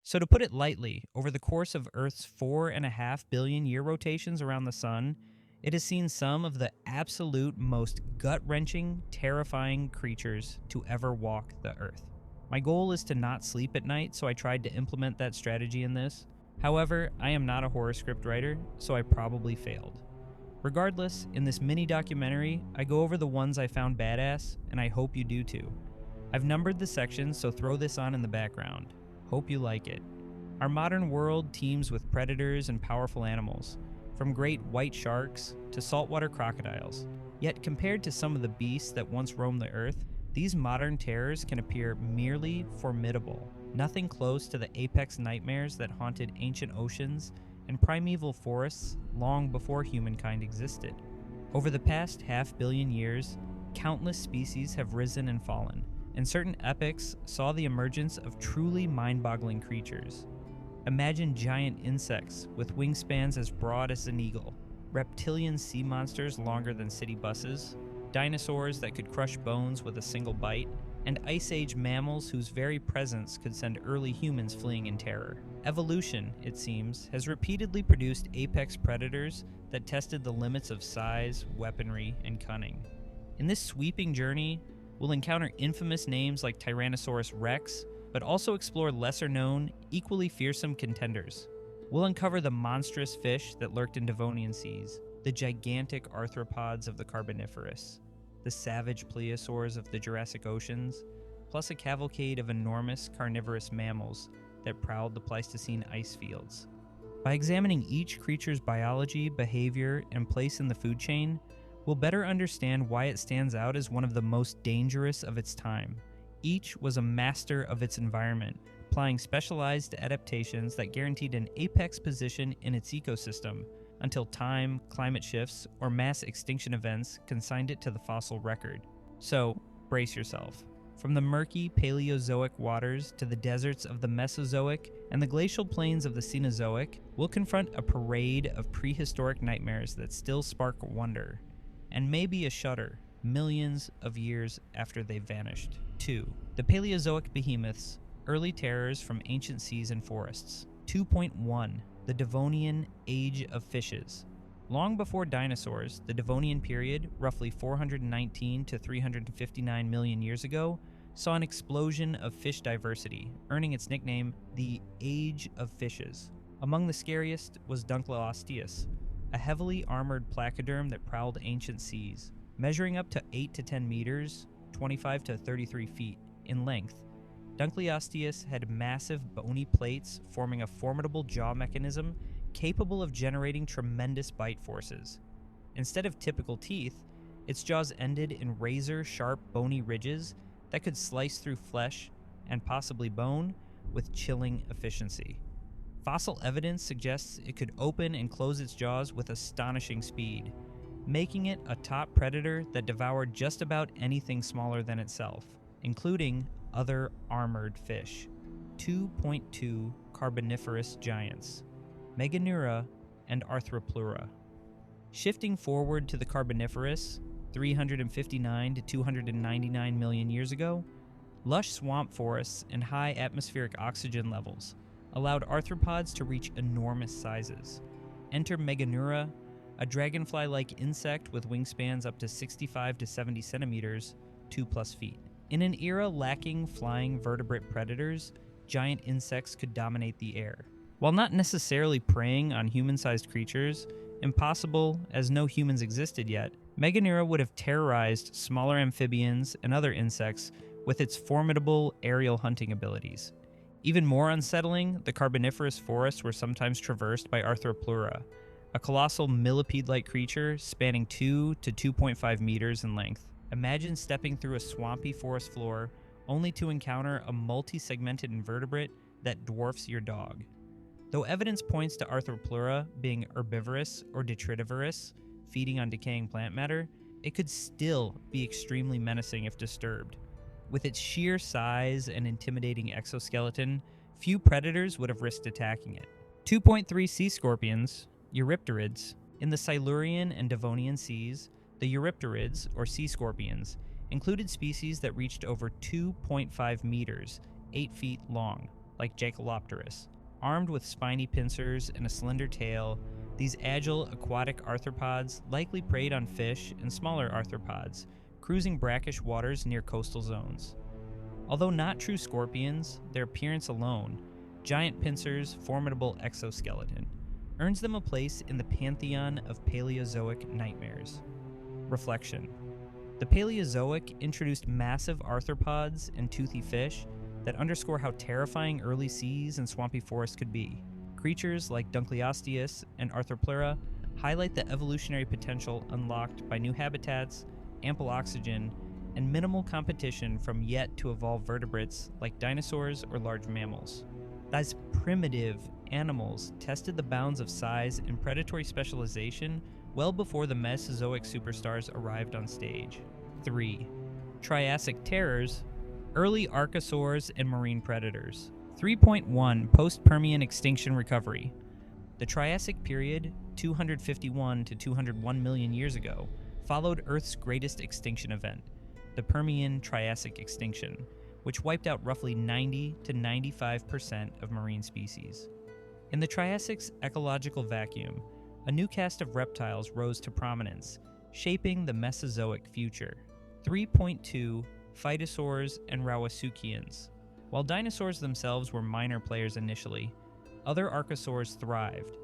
So, to put it lightly, over the course of Earth's 4.5 billion year rotations around the Sun, it has seen some of the absolute most gut wrenching, terrifying creatures to ever walk the Earth. My goal is to not sleep at night, so I tried to implement that strategy in this. However, I am not a horror script writer, so I probably failed. Regardless, in this mini documentary, I go over the ones I found badass, and I hope you do too. I've numbered the sections, so throw this on in the background. Hope you like it. Our modern world teems with predators and powerful animals, from great white sharks to saltwater crocodiles. Yet compared to some of the beasts that once roamed the earth, these modern terrors can appear merely formidable, nothing close to the apex nightmares that haunted ancient oceans and primeval forests long before humankind existed. Over the past 500 million years, countless species have risen and fallen, and certain epochs saw the emergence of truly mind-boggling creatures. Imagine giant insects with wingspans as broad as an eagle, reptilian sea monsters longer than city buses, dinosaurs that could crush bones with a single bite, and Ice Age mammals whose very presence could send early humans fleeing in terror. Evolution, it seems, has repeatedly produced apex predators that tested the limits of size, weaponry, and cunning. In this sweeping journey, we'll encounter infamous names like Tyrannosaurus rex, but also explore lesser-known, equally fearsome contenders. We'll uncover the monstrous fish that lurked in Devonian seas, the gigantic arthropods of the Carboniferous, the savage plesiosaurs of the Jurassic oceans, plus a cavalcade of enormous carnivorous mammals that prowled the Pleistocene ice fields. By examining each creature's biology, behavior, and place in the food chain, we'll better understand why it stands out as one of the most dangerous of its time. Each was a master of its environment, applying specialized adaptations that guaranteed an apex position in its ecosystem until time, climate shifts, or mass extinction events consigned it to the fossil record. So, brace yourself. From the murky Paleozoic waters to the deserts of the Mesozoic and the glacial plains of the Cenozoic, we'll confront a parade of prehistoric nightmares that still spark wonder, and maybe a shudder, millions of years after they've vanished. 2. The Paleozoic behemoths, early terrors from ancient seas and forests. 2.1. The Devonian Age of Fishes. Long before dinosaurs, the Devonian period, roughly 419 to 359 million years ago, saw an explosion of fish diversity, earning its nickname the Age of Fishes. Among the scariest was Dunkleosteus, a heavily armored placoderm that prowled ancient seas. Measuring up to 8 to 10 meters, 25 to 33 feet, in length, Dunkleosteus had massive bony plates forming a formidable jaw mechanism capable of generating tremendous bite forces. Instead of typical teeth, its jaws ended in razor-sharp bony ridges that could slice through flesh and possibly bone with chilling efficiency. Fossil evidence suggests it could open and close its jaws with astonishing speed, making it a top predator that devoured just about anything smaller than itself, including other armored fish. 2.2 Carboniferous giants, Meganeura and Arthropleura. Shifting forward to the Carboniferous, 359 to 299 million years ago, lush swamp forests and high atmospheric oxygen levels allowed arthropods to reach enormous sizes. Enter Meganeura, a dragonfly-like insect with wingspans up to 65 to 70 centimeters, 2+ feet. In an era lacking flying vertebrate predators, giant insects could dominate the air. While not necessarily preying on human-sized creatures, impossible as no humans existed yet, Meganeura would have terrorized smaller amphibians and other insects with its formidable aerial hunting abilities. Even more unsettling, the Carboniferous forests were sometimes traversed by Arthropleura, a colossal millipede-like creature spanning 2 to 2.5 meters in length. Imagine stepping through a swampy forest floor only to encounter a multi-segmented invertebrate that dwarfs your dog. Though evidence points to Arthropleura being herbivorous or detritivorous, feeding on decaying plant matter, it could still be extremely menacing if disturbed. With its sheer size and intimidating exoskeleton, few predators would have risked attacking it. 2.3 sea scorpions, Eurypterids. In the Silurian and Devonian seas, the Eurypterids, or sea scorpions, included species that reached over 2.5 meters, 8 feet long. like Jacalopterus. Armed with spiny pincers and a slender tail, these agile aquatic arthropods likely preyed on fish and smaller arthropods, cruising brackish waters near coastal zones. Although not true scorpions, their appearance alone, giant pincers, formidable exoskeleton, earns them a place in the pantheon of Paleozoic nightmares. Reflection. The Paleozoic introduced massive arthropods and toothy fish that underscore how terrifying early seas and swampy forests could be. Creatures like Dunkleosteus and Arthropleura highlight the evolutionary potential unlocked by new habitats, ample oxygen, and minimal competition from yet-to-evolve vertebrates like dinosaurs or large mammals. These primitive animals tested the bounds of size and predatory specialization well before the Mesozoic superstars arrived on stage. 3. Triassic terrors, early archosaurs and marine predators. 3.1 Post-Permian extinction recovery. The Triassic period, 251 to 201 million years ago, followed Earth's greatest extinction event, the Permian-Triassic extinction, which wiped out roughly 90 to 95% of marine species. In the Triasic's ecological vacuum, a new caste of reptiles rose to prominence, shaping the Mesozoic future. 3.2 Phytosaurs and Rauisuchians. While dinosaurs themselves were minor players initially, other archosaurs thrived.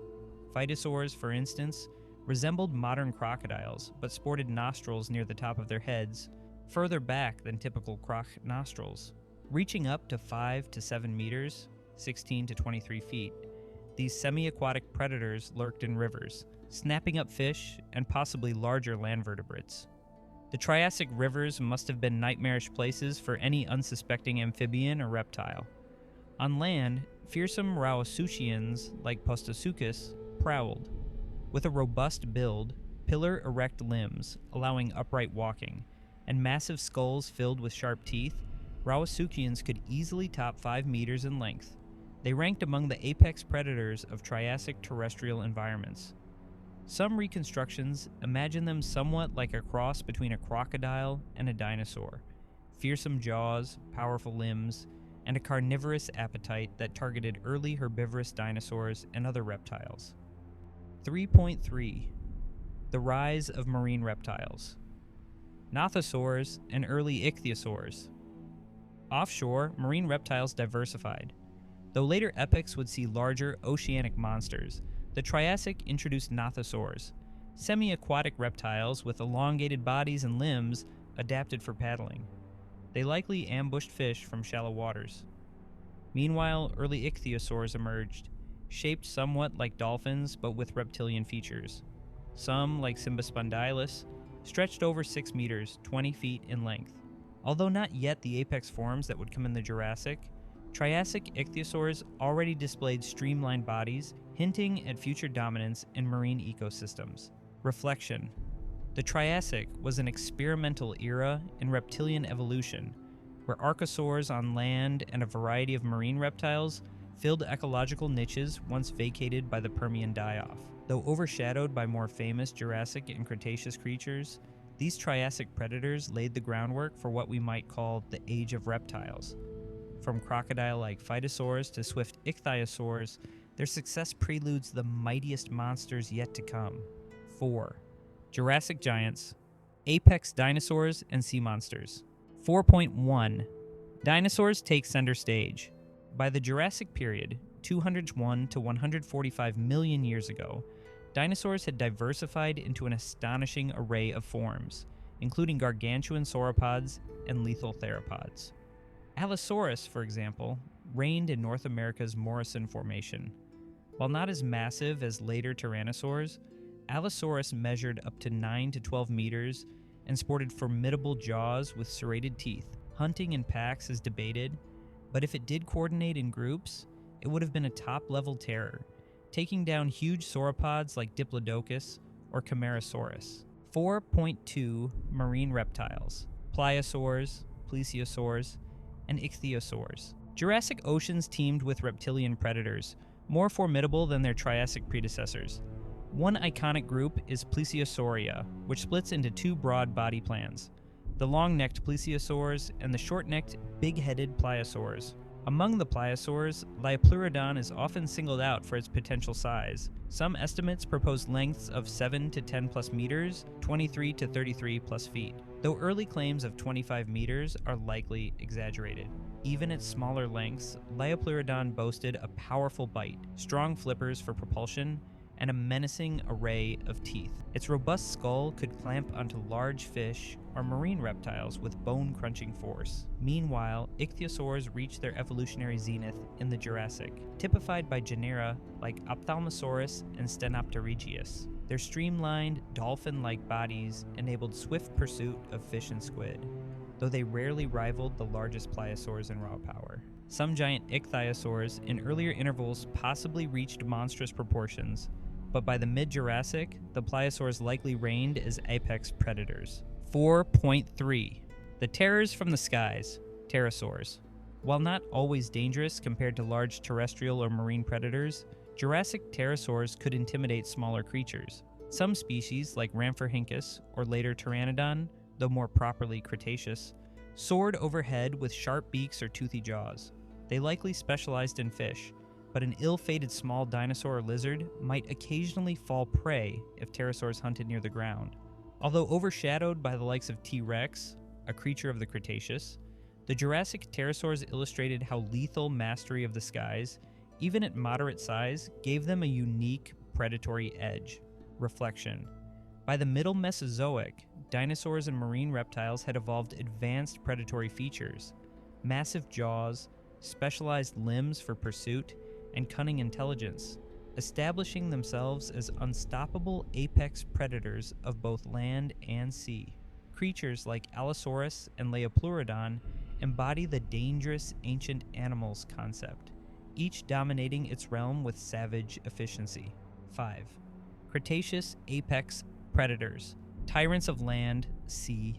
Phytosaurs, for instance, resembled modern crocodiles but sported nostrils near the top of their heads, further back than typical croc nostrils. Reaching up to 5 to 7 meters, 16 to 23 feet, these semi-aquatic predators lurked in rivers, snapping up fish and possibly larger land vertebrates. The Triassic rivers must have been nightmarish places for any unsuspecting amphibian or reptile. On land, fearsome Rauisuchians like Postosuchus prowled. With a robust build, pillar-erect limbs allowing upright walking, and massive skulls filled with sharp teeth, Rauisuchians could easily top 5 meters in length. They ranked among the apex predators of Triassic terrestrial environments. Some reconstructions imagine them somewhat like a cross between a crocodile and a dinosaur, fearsome jaws, powerful limbs, and a carnivorous appetite that targeted early herbivorous dinosaurs and other reptiles. 3.3 The rise of marine reptiles. Nothosaurs and early ichthyosaurs. Offshore, marine reptiles diversified. Though later epochs would see larger oceanic monsters, the Triassic introduced nothosaurs, semi-aquatic reptiles with elongated bodies and limbs adapted for paddling. They likely ambushed fish from shallow waters. Meanwhile, early ichthyosaurs emerged, shaped somewhat like dolphins but with reptilian features. Some, like Symbospondylus, stretched over 6 meters, 20 feet in length. Although not yet the apex forms that would come in the Jurassic, Triassic ichthyosaurs already displayed streamlined bodies, hinting at future dominance in marine ecosystems. Reflection. The Triassic was an experimental era in reptilian evolution, where archosaurs on land and a variety of marine reptiles filled ecological niches once vacated by the Permian die-off. Though overshadowed by more famous Jurassic and Cretaceous creatures, these Triassic predators laid the groundwork for what we might call the Age of Reptiles. From crocodile-like phytosaurs to swift ichthyosaurs, their success preludes the mightiest monsters yet to come. 4. Jurassic giants, apex dinosaurs, and sea monsters. 4.1 Dinosaurs take center stage. By the Jurassic period, 201 to 145 million years ago, dinosaurs had diversified into an astonishing array of forms, including gargantuan sauropods and lethal theropods. Allosaurus, for example, reigned in North America's Morrison Formation. While not as massive as later tyrannosaurs, Allosaurus measured up to 9 to 12 meters and sported formidable jaws with serrated teeth. Hunting in packs is debated, but if it did coordinate in groups, it would have been a top-level terror, taking down huge sauropods like Diplodocus or Camarasaurus. 4.2 Marine reptiles, pliosaurs, plesiosaurs, and ichthyosaurs. Jurassic oceans teemed with reptilian predators, more formidable than their Triassic predecessors. One iconic group is Plesiosauria, which splits into 2 broad body plans, the long-necked plesiosaurs and the short-necked, big-headed pliosaurs. Among the pliosaurs, Liopleurodon is often singled out for its potential size. Some estimates propose lengths of 7 to 10 plus meters, 23 to 33 plus feet, though early claims of 25 meters are likely exaggerated. Even at smaller lengths, Liopleurodon boasted a powerful bite, strong flippers for propulsion, and a menacing array of teeth. Its robust skull could clamp onto large fish or marine reptiles with bone-crunching force. Meanwhile, ichthyosaurs reached their evolutionary zenith in the Jurassic, typified by genera like Ophthalmosaurus and Stenopterygius. Their streamlined, dolphin-like bodies enabled swift pursuit of fish and squid, though they rarely rivaled the largest pliosaurs in raw power. Some giant ichthyosaurs in earlier intervals possibly reached monstrous proportions, but by the mid-Jurassic, the pliosaurs likely reigned as apex predators. 4.3. The terrors from the skies, pterosaurs. While not always dangerous compared to large terrestrial or marine predators, Jurassic pterosaurs could intimidate smaller creatures. Some species, like Rhamphorhynchus or later Pteranodon, though more properly Cretaceous, soared overhead with sharp beaks or toothy jaws. They likely specialized in fish, but an ill-fated small dinosaur or lizard might occasionally fall prey if pterosaurs hunted near the ground. Although overshadowed by the likes of T-Rex, a creature of the Cretaceous, the Jurassic pterosaurs illustrated how lethal mastery of the skies, even at moderate size, gave them a unique predatory edge. Reflection. By the middle Mesozoic, dinosaurs and marine reptiles had evolved advanced predatory features, massive jaws, specialized limbs for pursuit, and cunning intelligence, establishing themselves as unstoppable apex predators of both land and sea. Creatures like Allosaurus and Liopleurodon embody the dangerous ancient animals concept, each dominating its realm with savage efficiency. 5. Cretaceous apex predators, tyrants of land, sea,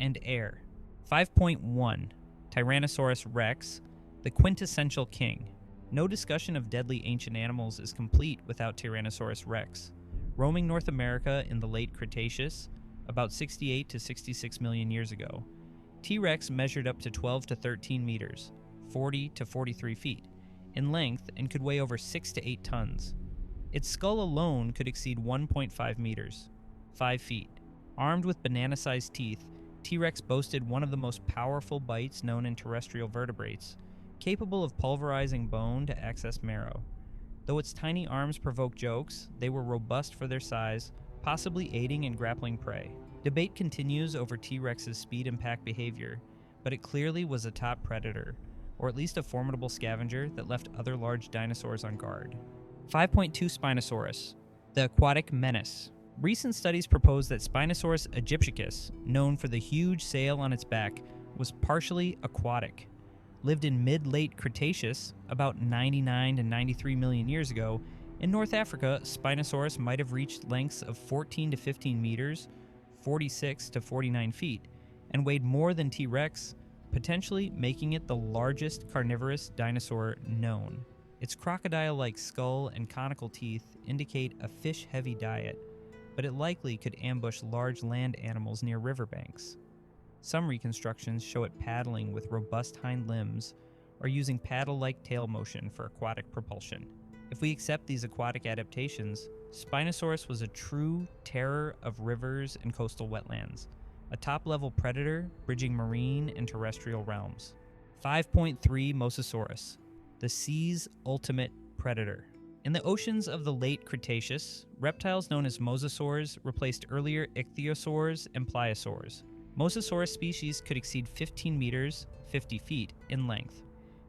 and air. 5.1. Tyrannosaurus rex, the quintessential king. No discussion of deadly ancient animals is complete without Tyrannosaurus rex. Roaming North America in the late Cretaceous, about 68 to 66 million years ago, T-Rex measured up to 12 to 13 meters, 40 to 43 feet, in length and could weigh over 6 to 8 tons. Its skull alone could exceed 1.5 meters, 5 feet. Armed with banana-sized teeth, T-Rex boasted one of the most powerful bites known in terrestrial vertebrates, capable of pulverizing bone to access marrow. Though its tiny arms provoked jokes, they were robust for their size, possibly aiding in grappling prey. Debate continues over T-Rex's speed and pack behavior, but it clearly was a top predator, or at least a formidable scavenger that left other large dinosaurs on guard. 5.2 Spinosaurus, the aquatic menace. Recent studies propose that Spinosaurus aegyptiacus, known for the huge sail on its back, was partially aquatic. Lived in mid-late Cretaceous, about 99 to 93 million years ago. In North Africa, Spinosaurus might have reached lengths of 14 to 15 meters, 46 to 49 feet, and weighed more than T-Rex, potentially making it the largest carnivorous dinosaur known. Its crocodile-like skull and conical teeth indicate a fish-heavy diet, but it likely could ambush large land animals near riverbanks. Some reconstructions show it paddling with robust hind limbs or using paddle-like tail motion for aquatic propulsion. If we accept these aquatic adaptations, Spinosaurus was a true terror of rivers and coastal wetlands, a top-level predator bridging marine and terrestrial realms. 5.3 Mosasaurus, the sea's ultimate predator. In the oceans of the late Cretaceous, reptiles known as mosasaurs replaced earlier ichthyosaurs and pliosaurs. Mosasaurus species could exceed 15 meters, 50 feet, in length.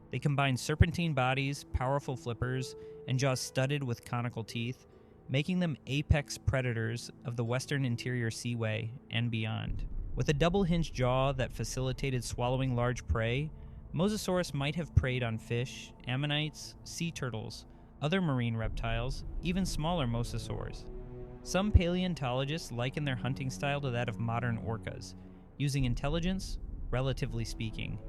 They combined serpentine bodies, powerful flippers, and jaws studded with conical teeth, making them apex predators of the western interior seaway and beyond. With a double-hinged jaw that facilitated swallowing large prey, Mosasaurus might have preyed on fish, ammonites, sea turtles, other marine reptiles, even smaller mosasaurs. Some paleontologists liken their hunting style to that of modern orcas, using intelligence, relatively speaking,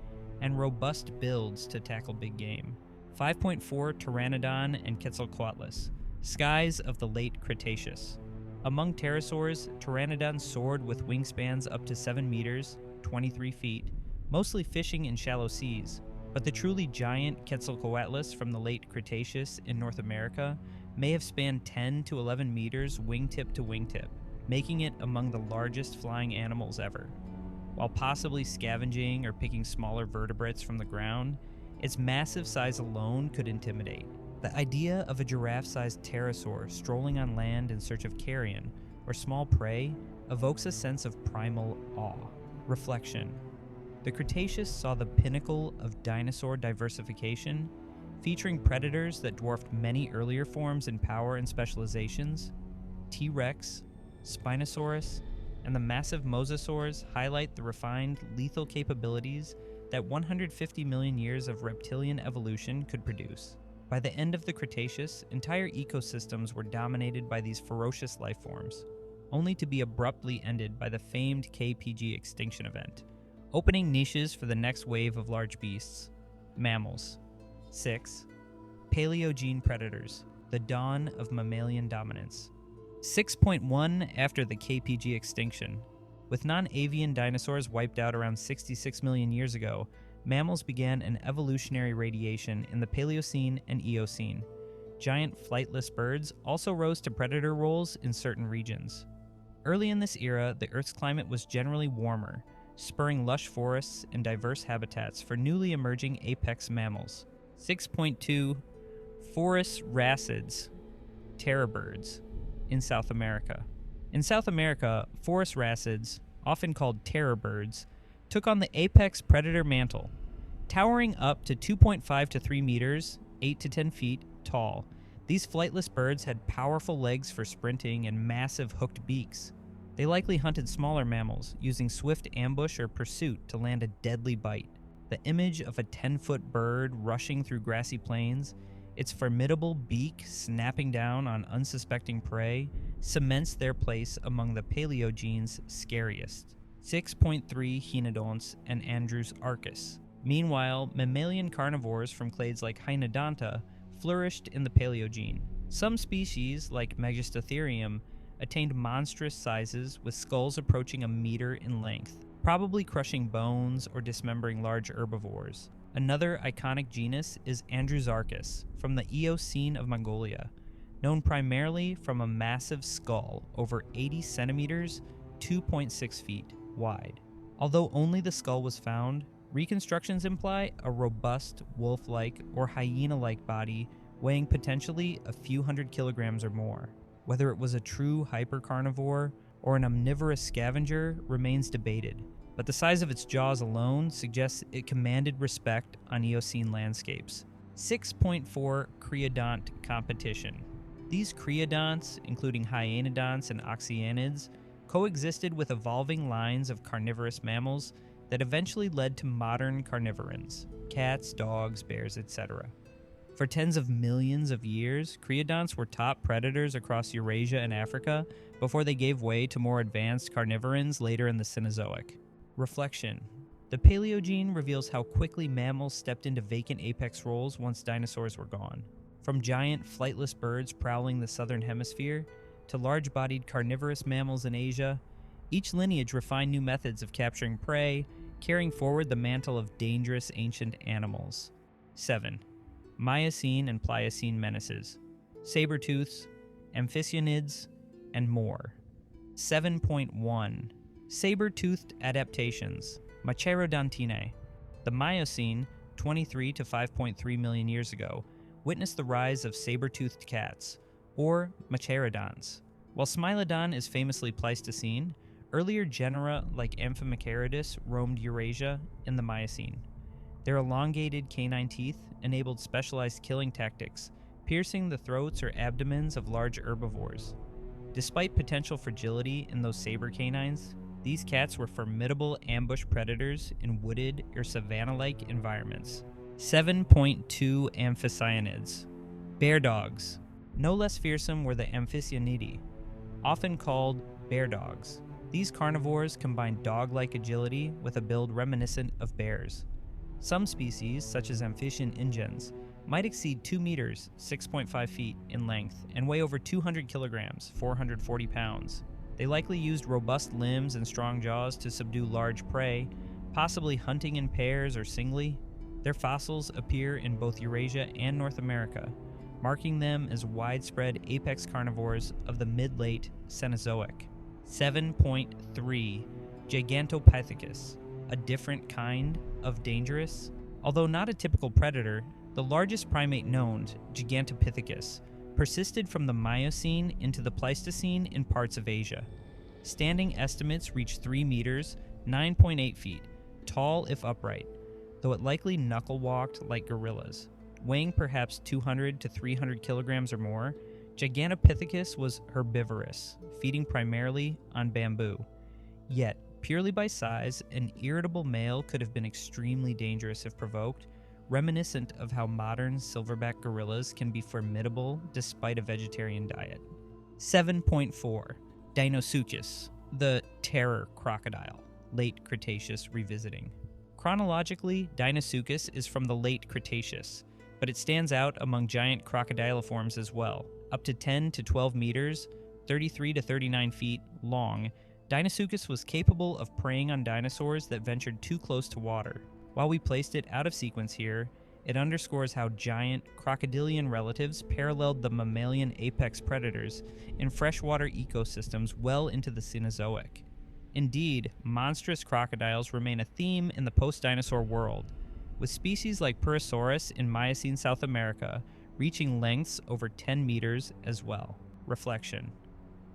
and robust builds to tackle big game. 5.4 Pteranodon and Quetzalcoatlus, skies of the late Cretaceous. Among pterosaurs, Pteranodon soared with wingspans up to 7 meters, 23 feet, mostly fishing in shallow seas. But the truly giant Quetzalcoatlus from the late Cretaceous in North America may have spanned 10 to 11 meters wingtip to wingtip, making it among the largest flying animals ever. While possibly scavenging or picking smaller vertebrates from the ground, its massive size alone could intimidate. The idea of a giraffe-sized pterosaur strolling on land in search of carrion or small prey evokes a sense of primal awe. Reflection. The Cretaceous saw the pinnacle of dinosaur diversification, featuring predators that dwarfed many earlier forms in power and specializations. T-Rex, Spinosaurus, and the massive mosasaurs highlight the refined, lethal capabilities that 150 million years of reptilian evolution could produce. By the end of the Cretaceous, entire ecosystems were dominated by these ferocious life forms, only to be abruptly ended by the famed KPG extinction event, opening niches for the next wave of large beasts. Mammals. 6. Paleogene predators, the dawn of mammalian dominance. 6.1 after the KPG extinction. With non-avian dinosaurs wiped out around 66 million years ago, mammals began an evolutionary radiation in the Paleocene and Eocene. Giant flightless birds also rose to predator roles in certain regions. Early in this era, the Earth's climate was generally warmer, spurring lush forests and diverse habitats for newly emerging apex mammals. 6.2 Forest racids, terror birds, in South America. In South America, forest racids, often called terror birds, took on the apex predator mantle. Towering up to 2.5 to 3 meters, 8 to 10 feet, tall, these flightless birds had powerful legs for sprinting and massive hooked beaks. They likely hunted smaller mammals, using swift ambush or pursuit to land a deadly bite. The image of a 10-foot bird rushing through grassy plains, its formidable beak snapping down on unsuspecting prey, cements their place among the Paleogene's scariest. 6.3 Hyenodonts and Andrews arcus. Meanwhile, mammalian carnivores from clades like Hynodonta flourished in the Paleogene. Some species, like Megastotherium, attained monstrous sizes with skulls approaching a meter in length, probably crushing bones or dismembering large herbivores. Another iconic genus is Andrewsarchus from the Eocene of Mongolia, known primarily from a massive skull over 80 centimeters, 2.6 feet wide. Although only the skull was found, reconstructions imply a robust wolf-like or hyena-like body weighing potentially a few hundred kilograms or more. Whether it was a true hypercarnivore or an omnivorous scavenger remains debated, but the size of its jaws alone suggests it commanded respect on Eocene landscapes. 6.4 Creodont competition. These creodonts, including hyenodonts and oxyanids, coexisted with evolving lines of carnivorous mammals that eventually led to modern carnivorans, cats, dogs, bears, etc. For tens of millions of years, creodonts were top predators across Eurasia and Africa before they gave way to more advanced carnivorans later in the Cenozoic. Reflection. The Paleogene reveals how quickly mammals stepped into vacant apex roles once dinosaurs were gone. From giant flightless birds prowling the southern hemisphere to large-bodied carnivorous mammals in Asia, each lineage refined new methods of capturing prey, carrying forward the mantle of dangerous ancient animals. 7. Miocene and Pliocene menaces, saber-tooths, amphicyonids, and more. 7.1 Saber-toothed adaptations, Machaerodontinae. The Miocene, 23 to 5.3 million years ago, witnessed the rise of saber-toothed cats, or Machaerodonts. While Smilodon is famously Pleistocene, earlier genera like Amphimachaerodus roamed Eurasia in the Miocene. Their elongated canine teeth enabled specialized killing tactics, piercing the throats or abdomens of large herbivores. Despite potential fragility in those saber canines, these cats were formidable ambush predators in wooded or savanna-like environments. 7.2 Amphicyonids. Bear dogs. No less fearsome were the Amphicyonidae, often called bear dogs. These carnivores combined dog-like agility with a build reminiscent of bears. Some species, such as Amphibian ingens, might exceed 2 meters, 6.5 feet, in length and weigh over 200 kilograms, 440 pounds. They likely used robust limbs and strong jaws to subdue large prey, possibly hunting in pairs or singly. Their fossils appear in both Eurasia and North America, marking them as widespread apex carnivores of the mid-late Cenozoic. 7.3 Gigantopithecus, a different kind of dangerous. Although not a typical predator, the largest primate known, Gigantopithecus, persisted from the Miocene into the Pleistocene in parts of Asia. Standing estimates reach 3 meters, 9.8 feet, tall if upright, though it likely knuckle-walked like gorillas. Weighing perhaps 200 to 300 kilograms or more, Gigantopithecus was herbivorous, feeding primarily on bamboo. Yet, purely by size, an irritable male could have been extremely dangerous if provoked, reminiscent of how modern silverback gorillas can be formidable despite a vegetarian diet. 7.4 Deinosuchus, the terror crocodile, late Cretaceous revisiting. Chronologically, Deinosuchus is from the late Cretaceous, but it stands out among giant crocodiliforms as well. Up to 10 to 12 meters, 33 to 39 feet long, Deinosuchus was capable of preying on dinosaurs that ventured too close to water. While we placed it out of sequence here, it underscores how giant, crocodilian relatives paralleled the mammalian apex predators in freshwater ecosystems well into the Cenozoic. Indeed, monstrous crocodiles remain a theme in the post-dinosaur world, with species like Purosaurus in Miocene South America reaching lengths over 10 meters as well. Reflection.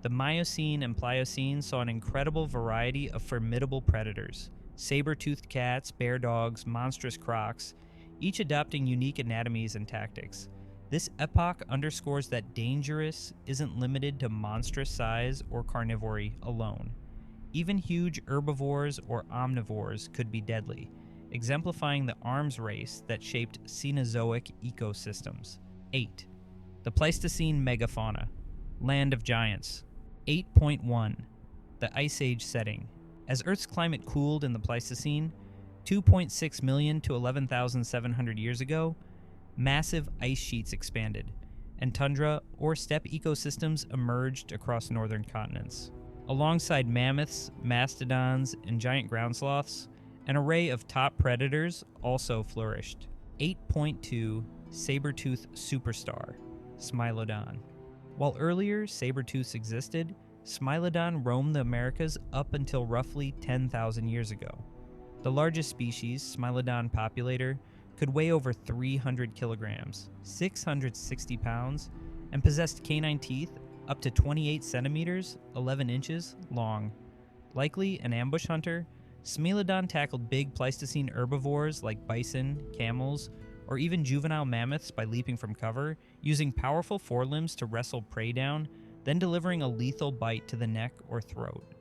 The Miocene and Pliocene saw an incredible variety of formidable predators, saber-toothed cats, bear dogs, monstrous crocs, each adopting unique anatomies and tactics. This epoch underscores that dangerous isn't limited to monstrous size or carnivory alone. Even huge herbivores or omnivores could be deadly, exemplifying the arms race that shaped Cenozoic ecosystems. 8. The Pleistocene megafauna, land of giants. 8.1 The Ice Age setting. As Earth's climate cooled in the Pleistocene, 2.6 million to 11,700 years ago, massive ice sheets expanded, and tundra or steppe ecosystems emerged across northern continents. Alongside mammoths, mastodons, and giant ground sloths, an array of top predators also flourished. 8.2 Saber-tooth superstar, Smilodon. While earlier saber-tooths existed, Smilodon roamed the Americas up until roughly 10,000 years ago. The largest species, Smilodon populator, could weigh over 300 kilograms, 660 pounds, and possessed canine teeth up to 28 centimeters, 11 inches long. Likely an ambush hunter, Smilodon tackled big Pleistocene herbivores like bison, camels, or even juvenile mammoths by leaping from cover, using powerful forelimbs to wrestle prey down, then delivering a lethal bite to the neck or throat.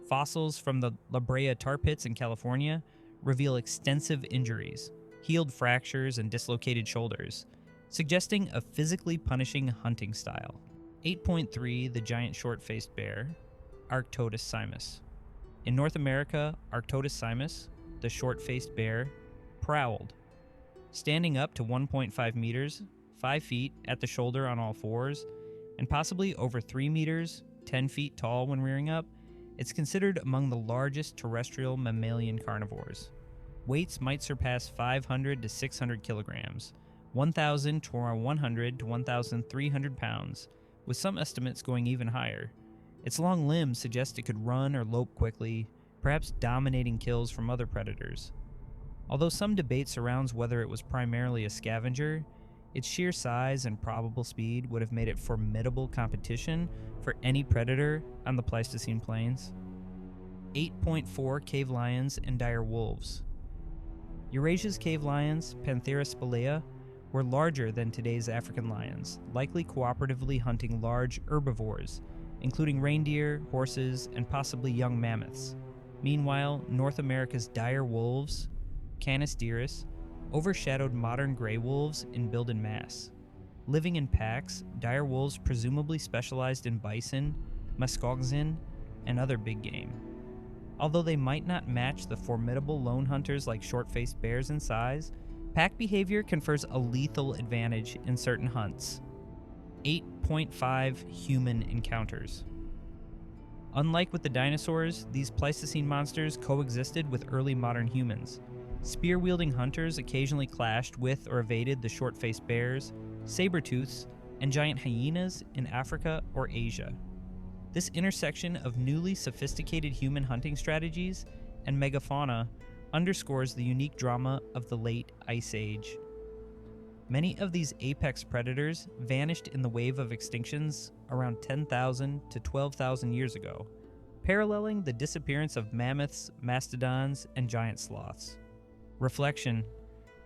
Fossils from the La Brea tar pits in California reveal extensive injuries, healed fractures, and dislocated shoulders, suggesting a physically punishing hunting style. 8.3 The giant short-faced bear, Arctodus simus. In North America, Arctodus simus, the short-faced bear, prowled, standing up to 1.5 meters, 5 feet at the shoulder on all fours, and possibly over 3 meters, 10 feet tall when rearing up. It's considered among the largest terrestrial mammalian carnivores. Weights might surpass 500 to 600 kilograms, 1,000 to 100 to 1,300 pounds, with some estimates going even higher. Its long limbs suggest it could run or lope quickly, perhaps dominating kills from other predators. Although some debate surrounds whether it was primarily a scavenger, its sheer size and probable speed would have made it formidable competition for any predator on the Pleistocene plains. 8.4 Cave lions and dire wolves. Eurasia's cave lions, Panthera spelaea, were larger than today's African lions, likely cooperatively hunting large herbivores, including reindeer, horses, and possibly young mammoths. Meanwhile, North America's dire wolves, Canis dirus, overshadowed modern gray wolves in build and mass. Living in packs, dire wolves presumably specialized in bison, muskoxen, and other big game. Although they might not match the formidable lone hunters like short-faced bears in size, pack behavior confers a lethal advantage in certain hunts. 8.5 Human encounters. Unlike with the dinosaurs, these Pleistocene monsters coexisted with early modern humans. Spear-wielding hunters occasionally clashed with or evaded the short-faced bears, saber-tooths, and giant hyenas in Africa or Asia. This intersection of newly sophisticated human hunting strategies and megafauna underscores the unique drama of the late Ice Age. Many of these apex predators vanished in the wave of extinctions around 10,000 to 12,000 years ago, paralleling the disappearance of mammoths, mastodons, and giant sloths. Reflection: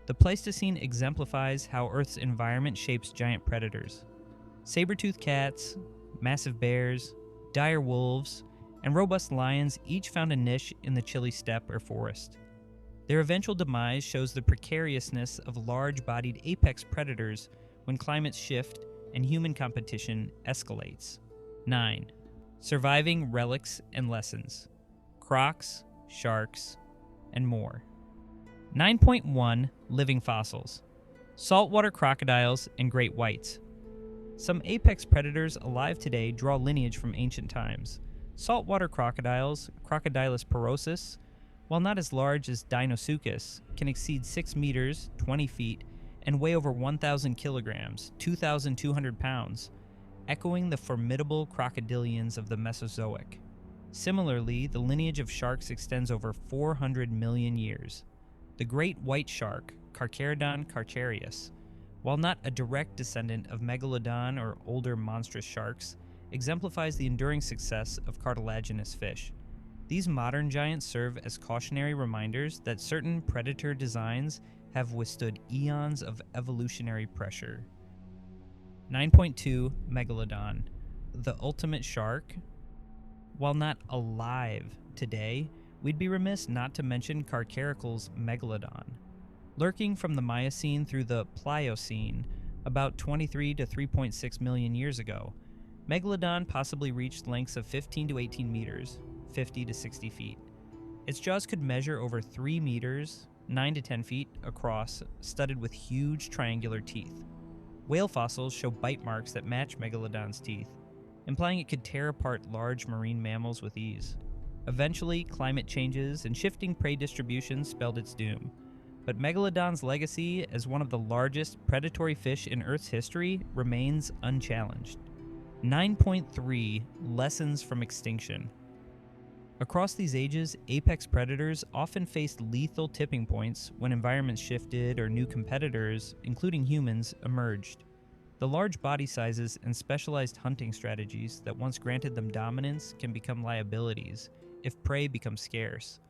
the Pleistocene exemplifies how Earth's environment shapes giant predators. Saber-toothed cats, massive bears, dire wolves, and robust lions each found a niche in the chilly steppe or forest. Their eventual demise shows the precariousness of large-bodied apex predators when climates shift and human competition escalates. 9. Surviving relics and lessons. Crocs, sharks, and more. 9.1 Living fossils. Saltwater crocodiles and great whites. Some apex predators alive today draw lineage from ancient times. Saltwater crocodiles, Crocodylus porosus, while not as large as Deinosuchus, can exceed 6 meters, 20 feet, and weigh over 1,000 kilograms, 2,200 pounds, echoing the formidable crocodilians of the Mesozoic. Similarly, the lineage of sharks extends over 400 million years. The great white shark, Carcharodon carcharius, while not a direct descendant of Megalodon or older monstrous sharks, exemplifies the enduring success of cartilaginous fish. These modern giants serve as cautionary reminders that certain predator designs have withstood eons of evolutionary pressure. 9.2 Megalodon, the ultimate shark. While not alive today, we'd be remiss not to mention Carcharical's Megalodon. Lurking from the Miocene through the Pliocene, about 23 to 3.6 million years ago, Megalodon possibly reached lengths of 15 to 18 meters, 50 to 60 feet. Its jaws could measure over 3 meters, 9 to 10 feet across, studded with huge triangular teeth. Whale fossils show bite marks that match Megalodon's teeth, implying it could tear apart large marine mammals with ease. Eventually, climate changes and shifting prey distributions spelled its doom. But Megalodon's legacy as one of the largest predatory fish in Earth's history remains unchallenged. 9.3 Lessons from extinction. Across these ages, apex predators often faced lethal tipping points when environments shifted or new competitors, including humans, emerged. The large body sizes and specialized hunting strategies that once granted them dominance can become liabilities if prey becomes scarce,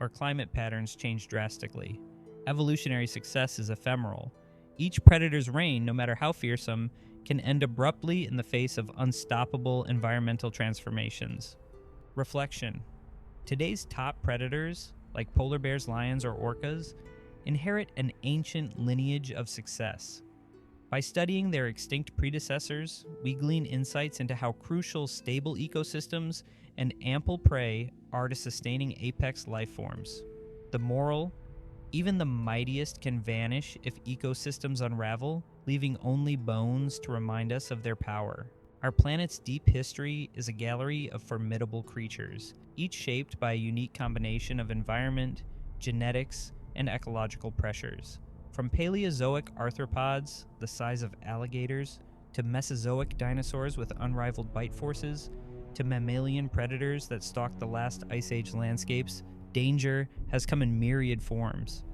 or climate patterns change drastically. Evolutionary success is ephemeral. Each predator's reign, no matter how fearsome, can end abruptly in the face of unstoppable environmental transformations. Reflection: today's top predators, like polar bears, lions, or orcas, inherit an ancient lineage of success. By studying their extinct predecessors, we glean insights into how crucial stable ecosystems and ample prey are to sustaining apex life forms. The moral: even the mightiest can vanish if ecosystems unravel, leaving only bones to remind us of their power. Our planet's deep history is a gallery of formidable creatures, each shaped by a unique combination of environment, genetics, and ecological pressures. From Paleozoic arthropods, the size of alligators, to Mesozoic dinosaurs with unrivaled bite forces, to mammalian predators that stalked the last Ice Age landscapes, danger has come in myriad forms.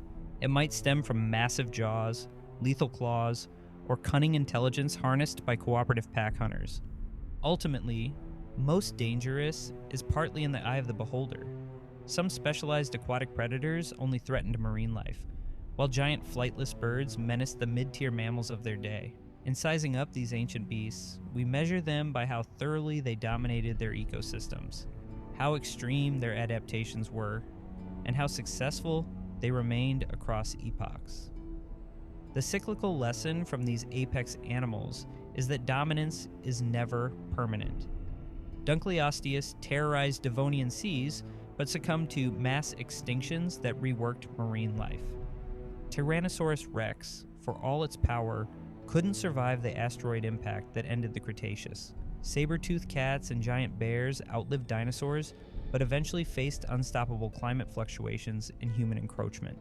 It might stem from massive jaws, lethal claws, or cunning intelligence harnessed by cooperative pack hunters. Ultimately, most dangerous is partly in the eye of the beholder. Some specialized aquatic predators only threatened marine life, while giant flightless birds menaced the mid-tier mammals of their day. In sizing up these ancient beasts, we measure them by how thoroughly they dominated their ecosystems, how extreme their adaptations were, and how successful they remained across epochs. The cyclical lesson from these apex animals is that dominance is never permanent. Dunkleosteus terrorized Devonian seas, but succumbed to mass extinctions that reworked marine life. Tyrannosaurus rex, for all its power, couldn't survive the asteroid impact that ended the Cretaceous. Saber-toothed cats and giant bears outlived dinosaurs, but eventually faced unstoppable climate fluctuations and human encroachment.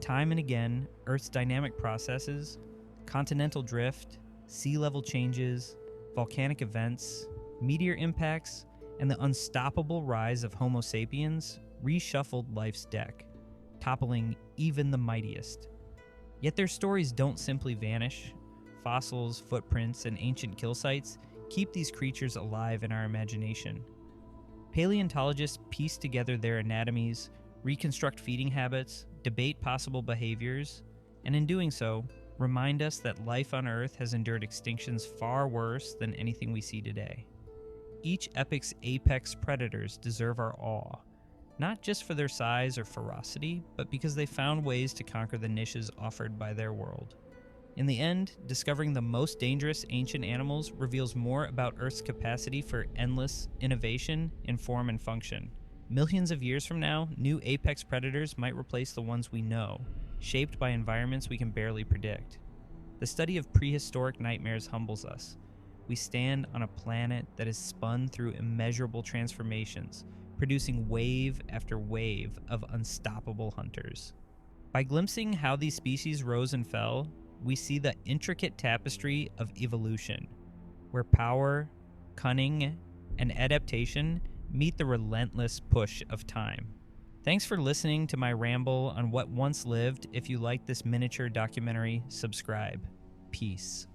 Time and again, Earth's dynamic processes, continental drift, sea level changes, volcanic events, meteor impacts, and the unstoppable rise of Homo sapiens reshuffled life's deck, toppling even the mightiest. Yet their stories don't simply vanish. Fossils, footprints, and ancient kill sites keep these creatures alive in our imagination. Paleontologists piece together their anatomies, reconstruct feeding habits, debate possible behaviors, and in doing so, remind us that life on Earth has endured extinctions far worse than anything we see today. Each epic's apex predators deserve our awe, not just for their size or ferocity, but because they found ways to conquer the niches offered by their world. In the end, discovering the most dangerous ancient animals reveals more about Earth's capacity for endless innovation in form and function. Millions of years from now, new apex predators might replace the ones we know, shaped by environments we can barely predict. The study of prehistoric nightmares humbles us. We stand on a planet that is spun through immeasurable transformations, producing wave after wave of unstoppable hunters. By glimpsing how these species rose and fell, we see the intricate tapestry of evolution, where power, cunning, and adaptation meet the relentless push of time. Thanks for listening to my ramble on what once lived. If you like this miniature documentary, subscribe. Peace.